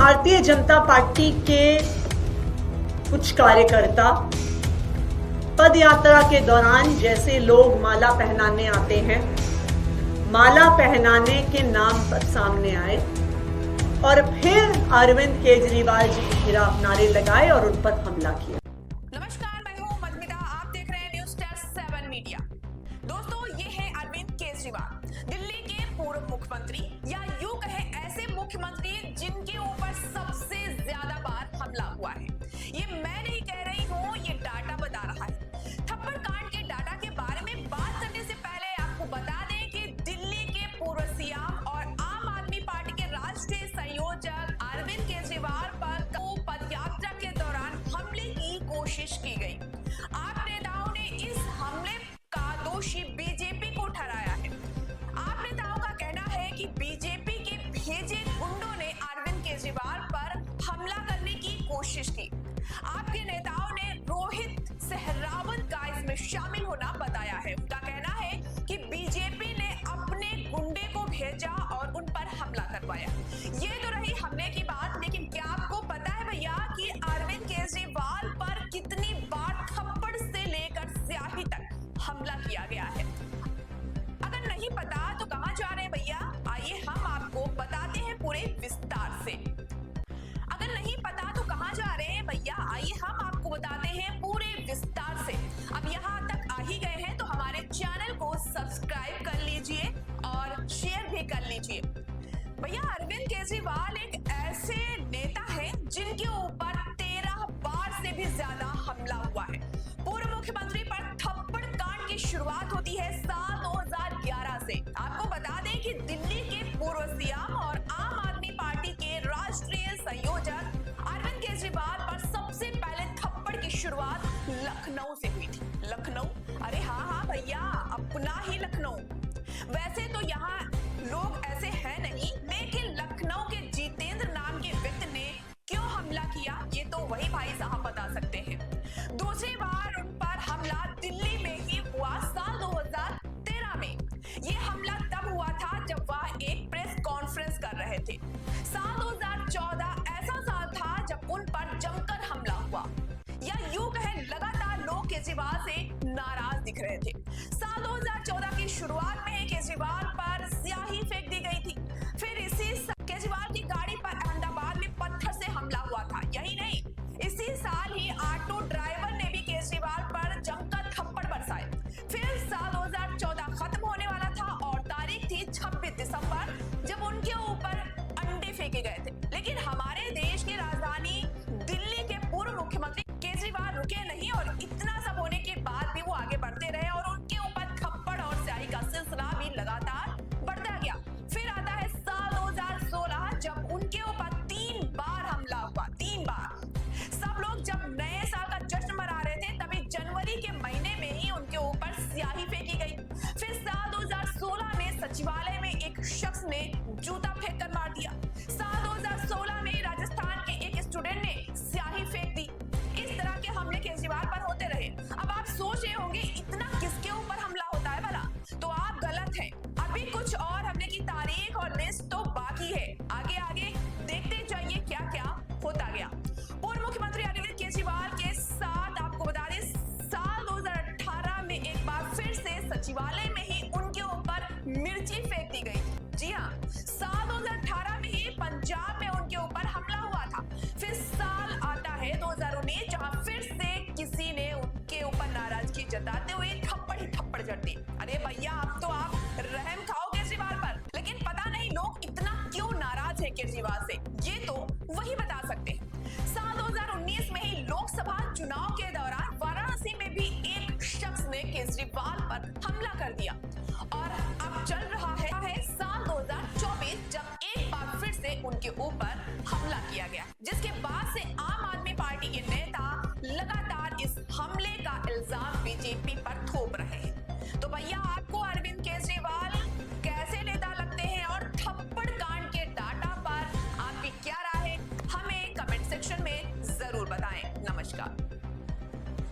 Bharatiya Janata party के कुछ कार्यकर्ता पद यात्रा के दौरान जैसे लोग माला पहनाने आते हैं, माला पहनाने के नाम पर सामने आए और फिर अरविंद केजरीवाल जी के खिलाफ नारे लगाए और उन पर हमला किया। नमस्कार, मैं हूं मधुमिता, आप देख रहे हैं न्यूज़ टेस्ट 7 मीडिया। दोस्तों, ये है अरविंद केजरीवाल, दिल्ली के पूर्व मुख्यमंत्री, या यूं कहें ऐसे मुख्यमंत्री जिनके ऊपर सबसे ज्यादा बार हमला हुआ है। ये मैं नहीं कह रही हूं, ये डाटा बता रहा है। थप्पड़ कांड के डाटा के बारे में बात करने से पहले आपको बता दें कि दिल्ली के पूर्व सीएम और आम आदमी पार्टी के राष्ट्रीय संयोजक अरविंद केजरीवाल पर पदयात्रा के दौरान हमले की कोशिश की गई। आप नेताओं ने इस हमले का दोषी बीजेपी को ठहराया है। आप नेताओं का कहना है कि बीजेपी के भेजे गुंडों ने अरविंद केजरीवाल पर हमला करने की कोशिश की। आपके नेताओं ने रोहित सहरावत का इसमें शामिल होना बताया है। उनका कहना है कि बीजेपी ने अपने गुंडे को भेजा और उन पर हमला करवाया। ये तो रही हमले की बात, लेकिन क्या आपको पता है भैया कि अरविंद केजरीवाल पर कितनी बार थप्पड़ से लेकर स्याही तक हमला किया गया है? अगर नहीं पता तो कहां जा रहे हैं भैया, आइए हम आपको बताते हैं पूरे विस्तार से। अगर नहीं पता तो कहां जा रहे हैं भैया, आइए हम आपको बताते हैं पूरे विस्तार से। अब यहाँ तक आ ही गए हैं तो हमारे चैनल को सब्सक्राइब कर लीजिए और शेयर भी कर लीजिए। भैया, अरविंद केजरीवाल एक ऐसे नेता हैं जिनके ऊपर 13 बार से भी ज्यादा हमला हुआ है। पूर्व मुख्यमंत्री पर थप्पड़ कांड की शुरुआत होती है साल 2011 से। आपको बता दें कि दिल्ली के पूर्व सीएम और आम आदमी पार्टी के राष्ट्रीय संयोजक अरविंद केजरीवाल पर सबसे पहले थप्पड़ की शुरुआत लखनऊ से हुई थी। लखनऊ, अरे हाँ भैया, अपना ही लखनऊ। वैसे तो यहाँ लोग ऐसे हैं नहीं, लेकिन लखनऊ के जितेंद्र नाम के व्यक्ति ने क्यों हमला किया ये तो वही भाई साहब बता सकते हैं। दूसरी बार उन पर हमला दिल्ली में ही हुआ साल 2013 में। ये हमला तब हुआ था जब वह एक प्रेस कॉन्फ्रेंस कर रहे थे। साल 2014 ऐसा साल था जब उन पर जमकर हमला हुआ, या यूं कहें लगातार लोग केजरीवाल से नाराज दिख रहे थे। साल 2014 की शुरुआत में केजरीवाल पर स्याही फेंक दी गई थी। फिर इसी केजरीवाल की गाड़ी पर अहमदाबाद में पत्थर से हमला हुआ था। यही नहीं, इसी साल ही ऑटो ड्राइवर ने भी केजरीवाल पर जमकर थप्पड़ बरसाए। फिर साल 2014 खत्म होने वाला था और तारीख थी 26 दिसंबर, जब उनके ऊपर अंडे फेंके गए थे। लेकिन हमारे देश की राजधानी दिल्ली के पूर्व मुख्यमंत्री केजरीवाल रुके नहीं और इतना सब होने के बाद भी वो आगे बढ़ते रहे और उनके ऊपर थप्पड़ और स्याही का सिलसिला भी लगातार बढ़ता गया। फिर आता है साल 2016, जब उनके ऊपर 3 बार हमला हुआ। 3 बार। सब लोग जब नए साल का जश्न मना रहे थे तभी जनवरी के महीने में ही उनके ऊपर स्याही फेंकी गई। फिर साल 2016 में सचिवालय में एक शख्स ने जूता फेंक कर मार दिया। साल 2016 में राजस्थान के एक स्टूडेंट ने स्याही फेंक दी। इस तरह के हमले केजरीवाल पर होते रहे। अब आप सोच रहे होंगे इतना किसके ऊपर हमला होता है भला? तो आप गलत हैं। अभी कुछ और हमले की तारीख और लिस्ट तो बाकी है। आगे आगे देखते जाइए क्या क्या होता गया। पूर्व मुख्यमंत्री अरविंद केजरीवाल के साथ आपको बता दें, साल 2018 में एक बार फिर से सचिवालय में ही उनके ऊपर मिर्ची फेंक दी गई। जी हाँ, साल 2018 में ही पंजाब में उनके ऊपर हमला हुआ था। फिर साल आता है 2019, जहां फिर से किसी ने उनके ऊपर नाराजगी जताते हुए थप्पड़ ही थप्पड़ जड़ दी। अरे भैया, अब तो आप रहम खाओ केजरीवाल पर, लेकिन पता नहीं लोग इतना क्यों नाराज हैं केजरीवाल से, ये तो वही बता सकते हैं। साल 2019 में ही लोकसभा चुनाव के दौरान वाराणसी में भी एक शख्स ने केजरीवाल पर हमला कर दिया। और अब चल रहा है साल 2024, जब एक बार फिर से उनके ऊपर हमला किया गया, जिसके बाद से आम आदमी पार्टी के नेता लगातार इस हमले का इल्जाम बीजेपी पर थोप रहे हैं। तो भैया,